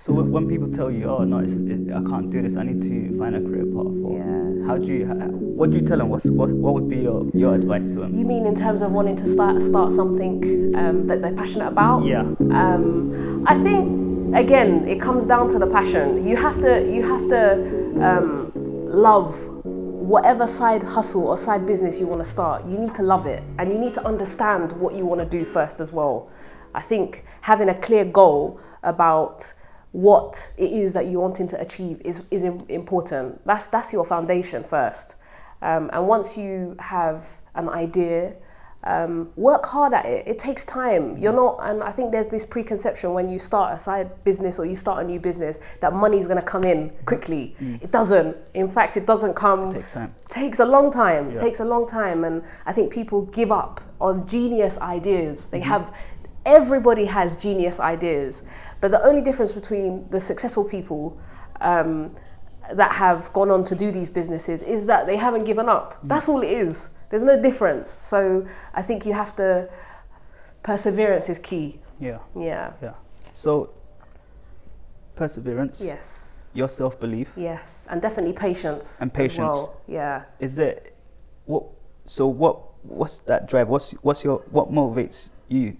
So when people tell you, oh no, I can't do this, I need to find a career path, or what do you tell them? What would be your advice to them? You mean in terms of wanting to start something that they're passionate about? Yeah. I think again, it comes down to the passion. You have to love whatever side hustle or side business you want to start. You need to love it, and you need to understand what you want to do first as well. I think having a clear goal about what it is that you're wanting to achieve is important. That's your foundation first. And once you have an idea, work hard at it. It takes time. And I think there's this preconception when you start a side business or you start a new business that money's going to come in quickly. It doesn't. In fact, it doesn't come. It takes time. It takes a long time. Yeah. It takes a long time. And I think people give up on genius ideas. Everybody has genius ideas. But the only difference between the successful people that have gone on to do these businesses is that they haven't given up. That's all it is. There's no difference. So I think you have to, perseverance is key. Yeah. Yeah. Yeah. So perseverance. Yes. Your self-belief. Yes. And definitely patience. And patience. As well. Yeah. Is there what's that drive? What motivates you?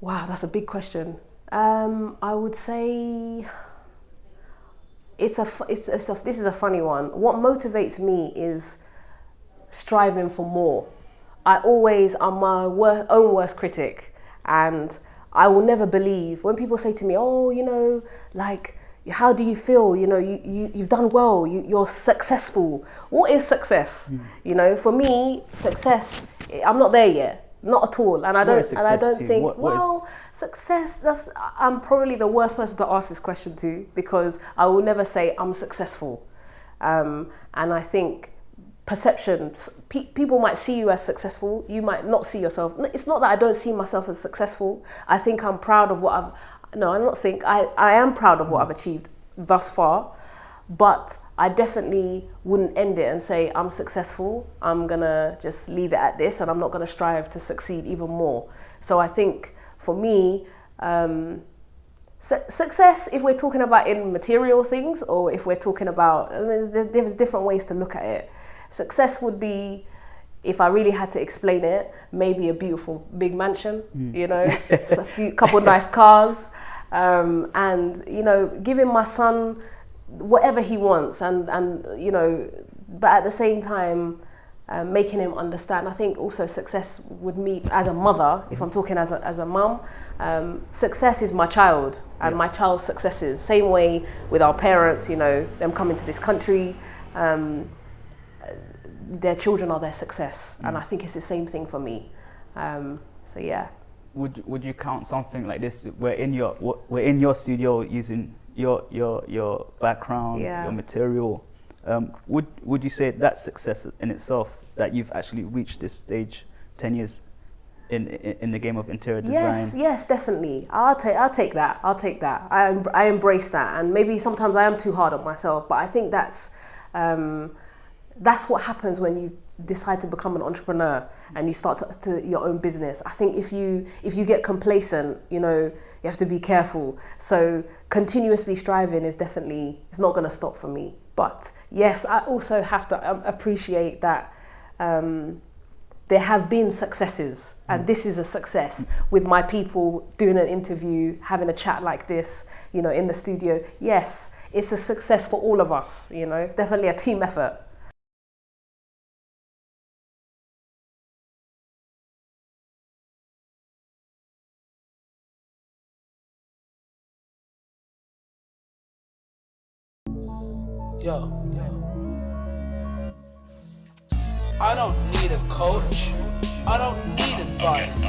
Wow, that's a big question. I would say this is a funny one. What motivates me is striving for more. I'm my own worst critic, and I will never believe when people say to me, oh, like, how do you feel? You've done well, you're successful. What is success? For me, success, I'm not there yet. Not at all, and I don't think. Success. I'm probably the worst person to ask this question to, because I will never say I'm successful, and I think perceptions. People might see you as successful. You might not see yourself. It's not that I don't see myself as successful. I think I'm proud of what I've. No, I don't think I am proud of what I've achieved thus far, but I definitely wouldn't end it and say I'm successful. I'm gonna just leave it at this, and I'm not gonna strive to succeed even more. So I think for me, success, if we're talking about in material things, or if we're talking about, there's different ways to look at it. Success would be, if I really had to explain it, maybe a beautiful big mansion, couple of nice cars, and giving my son whatever he wants, and but at the same time making him understand. I think also success would mean, as a mother, if I'm talking as a mum, success is my child and my child's successes. Same way with our parents, them coming to this country, their children are their success, and I think it's the same thing for me. So yeah. Would you count something like this? We're in your studio using your background, your material. Would you say that's success in itself, that you've actually reached this stage 10 years in the game of interior design? Yes, definitely. I'll take that. I embrace that, and maybe sometimes I am too hard on myself, but I think that's what happens when you decide to become an entrepreneur and you start to your own business. I think if you get complacent, you have to be careful. So continuously striving is it's not going to stop for me. But yes, I also have to appreciate that there have been successes, and this is a success with my people doing an interview, having a chat like this, in the studio. Yes, it's a success for all of us. It's definitely a team effort. Yo, I don't need a coach. I don't need advice.